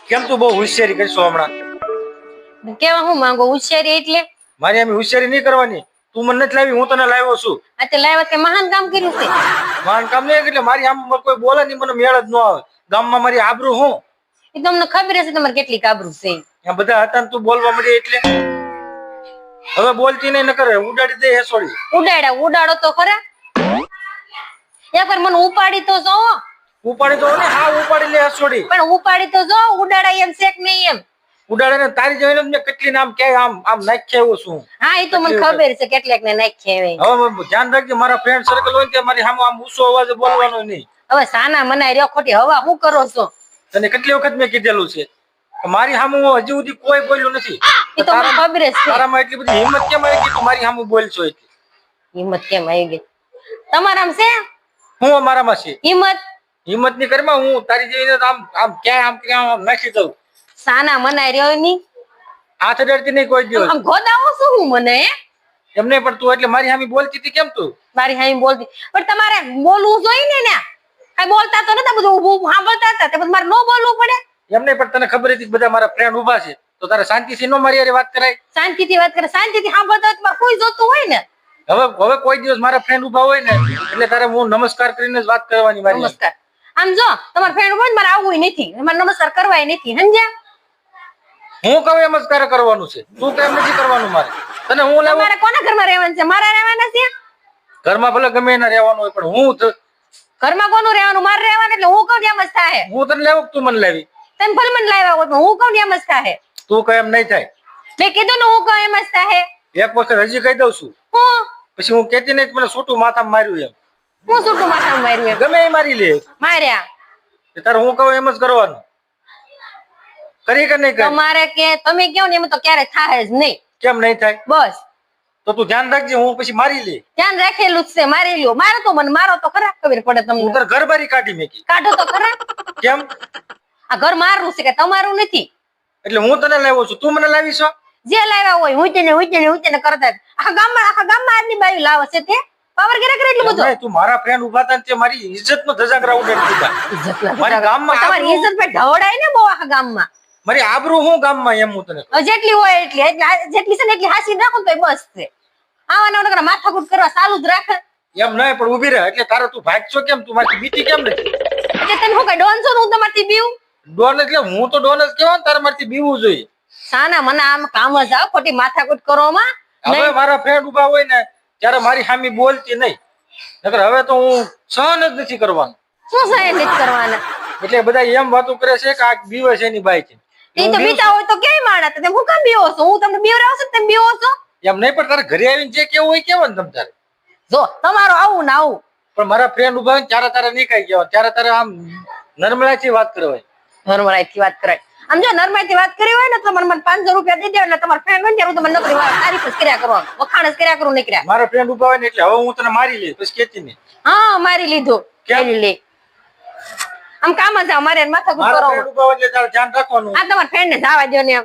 કેમ તું બહુ હોશિયારી કરશો હમણાં? કેવા હું માંગો હોશિયારી એટલે? મારી આમ હોશિયારી નહીં કરવાની. તું મને નથી લાવી, હું તને લાવ્યો છું. આ તે લાવ્યા કે મહાન કામ કર્યું છે. મહાન કામ નહીં એટલે મારી આમ કોઈ બોલે નહીં, મને મેળ જ ન આવે. ગામમાં મારી આબરૂ હું એ તમને ખબર હશે તમારે કેટલી કાબરૂ છે. ત્યાં બધા હતા ને તું બોલવા મળી એટલે હવે બોલતી નહીં, નકર ઉડાડી દે હેસોડી. ઉડાડો તો ખરા. એકવાર મને ઉપાડી તો જો. ઉપાડી તો ને, હા ઉપાડી લે હેસોડી. પણ ઉપાડી તો જો, ઉડાડાય એમ શેક નહીં એમ. ઉડાડે ને તારી જોઈને મેં કેટલી નામ કે આમ નાખ્યા એવું છું. હા એ તો મને ખબર છે કેટલાક ને નાખ્યા હવે ધ્યાન રાખજે, મારા ફ્રેન્ડ સર્કલ હોય ને મારી સામે આમ ઊંચો અવાજે બોલવાનો નહીં. હવે સાના મનાય રહ્યો ખોટી હવા શું કરો છો? તને કેટલી વખત મેં કીધેલું છે મારી સામે હજી સુધી કોઈ બોલ્યું નથી. એ તો મને ખબર છે. તારામાં એટલી બધી હિંમત કેમ આવી ગઈ તું મારી સામે બોલશો? એટલે હિંમત કેમ આવી ગઈ તમારામાં? છે હું અમારામાં છે હિંમત ની કરમાં હું તારી જેવીને આમ ક્યાં આમ નાખી દઉં. સાના મનાય રહ્યો ની હાથ અડાડતી નહીં કોઈ દિવસ. આમ ગોદાવો શું હું મને એમ નહીં પણ તું એટલે મારી સામે બોલતી હતી કેમ તું? મારી સામે બોલતી પણ તમારે બોલવું જોઈએ ને. કઈ બોલતા તો નતા, બધું ઊભું સાંભળતા હતા. તે મારે ન બોલવું પડે? એમ નહીં પણ તને ખબર હતી બધા મારા ફ્રેન્ડ ઉભા છે તો તારે શાંતિથી નો મારી હારે વાત કરાય? શાંતિથી વાત કરે, શાંતિથી સાંભળતા હોય તો કોઈ જોતું હોય ને. હવે કોઈ દિવસ મારા ફ્રેન્ડ ઉભા હોય ને એટલે તારે હું નમસ્કાર કરીને જ વાત કરવાની. મારી નમસ્કાર આમ જો તમારા ફ્રેન્ડ હોય ને મારે આવવું નથી, મારે નમસ્કાર કરવાય નથી. સમજ્યા? હું કહું એમ જ કાર્ય કરવાનું છે, તું કેમ નથી કરવાનું? મારે તને હું લાવું? મારે કોના ઘરમાં રહેવાનું છે? મારા રહેવાના છે. ઘરમાં ભલે ગમે એના રહેવાનું હોય પણ હું ઘરમાં કોનું રહેવાનું? મારે રહેવાનું. એટલે હું કહું એમ જ થાય. હું તને લાવું તું મને લાવી? તમે ભલે મને લાવ્યા હોય પણ હું કહું એમ જ થાય. તું કહે એમ નહીં થાય. મેં કીધું ને હું કહું એમ જ થાય. એક વખત હજી કહી દઉં છું, હું પછી હું કેતી નહીં મને છોટું માથામાં માર્યું એમ. હું છૂટું માથામાં માર્યું એમ? ગમે એ મારી લે. માર્યા તારે હું કહું એમ જ કરવાનું. કરી કે નહીં કરી? તમારે કે તમે કહો ને એમ તો ક્યારે થાય જ નહીં. કેમ નહીં થાય? બસ તો તું ધ્યાન રાખજે, હું પછી મારી લે. ધ્યાન રાખેલું જ છે. મારી લ્યો. મારો તો મને મારો તો ખરા ખબર પડે તમને. હું તારે ઘર બારી કાઢી મેકી. કાઢો તો ખરા. કેમ? આ ઘર મારું છે કે તમારું નથી. એટલે હું તને લાવ્યો છું, તું મને લાવી છો? જે લાવ્યા હોય હું તેને કરતા જ. આખા ગામમાં આદમી બાયું લાવે છે તે પાવર કરે એટલું બધું. તું મારા ફ્રેન્ડ ઉભા હતા ને તે મારી ઇજ્જત નો ધજાગરા ઉડાડી દીધા. મારી ગામમાં તમારી ઇજ્જત પર ઢવડાય ને બહુ આખા ગામમાં. મારી આબરૂ હું ગામમાં એમ હું તને જેટલી હોય એટલી જેટલી છે ને એટલી હાસી રાખો તો બસ છે. આવા માથાકૂટ કરવા ચાલુ જ રાખે એમ નહીં પણ ઉભી રહે. એટલે તારે તું ભાગશો કેમ? તું મારી બીતી કેમ નથી? એટલે તમે હું કઈ ડોન છો? હું તમારથી બીવું ડોન એટલે હું તો ડોન જ કહેવાય. તારે મારથી બીવું જોઈએ. સાના મને આમ કામ જ આવ ખોટી માથાકૂટ કરવામાં. હવે મારા ફ્રેન્ડ ઉભા હોય ને ત્યારે મારી સામે બોલતી નહીં, નકર હવે તો હું સહન જ નથી કરવાનું. શું સહન નથી કરવાના? એટલે બધા એમ વાતો કરે છે કે આ બીવે છે એની બાઈ છે. એ તો બીતા હોય તો કેવી માણસ તમે હું કામ બીવો છો? હું તમને બીવરાવ છું તમે બીવો છો? એમ નહીં પણ તારે ઘરે આવીને જે કેવું હોય કેવું ને તમ તારે. જો તમારો આવું ને આવું પણ મારા ફ્રેન્ડ ઉભા હોય ને ત્યારે તારે નહીં કઈ કહેવાય, ત્યારે તારે આમ નર્મદાથી વાત કરવાય. નર્મદાથી વાત કરાય. આમ જો નર્મદાથી વાત કરી હોય ને તો મને 500 રૂપિયા દઈ દે એટલે તમારા ફ્રેન્ડ હોય ને ત્યારે હું તમને નોકરી તારીફ જ કર્યા કરવાનું, વખાણ જ કર્યા કરું નીકળ્યા. મારા ફ્રેન્ડ ઉભા હોય ને એટલે હવે હું તને મારી લઈશ પછી કેતી નહીં. હા મારી લીધું. કેમ? લે આમ કામ જ મારે માથાકૂટ કરો. મારા ફ્રેન્ડ ઉભા હોય એટલે તારે ધ્યાન રાખવાનું. આ તમારા ફ્રેન્ડ ને જવા દો ને.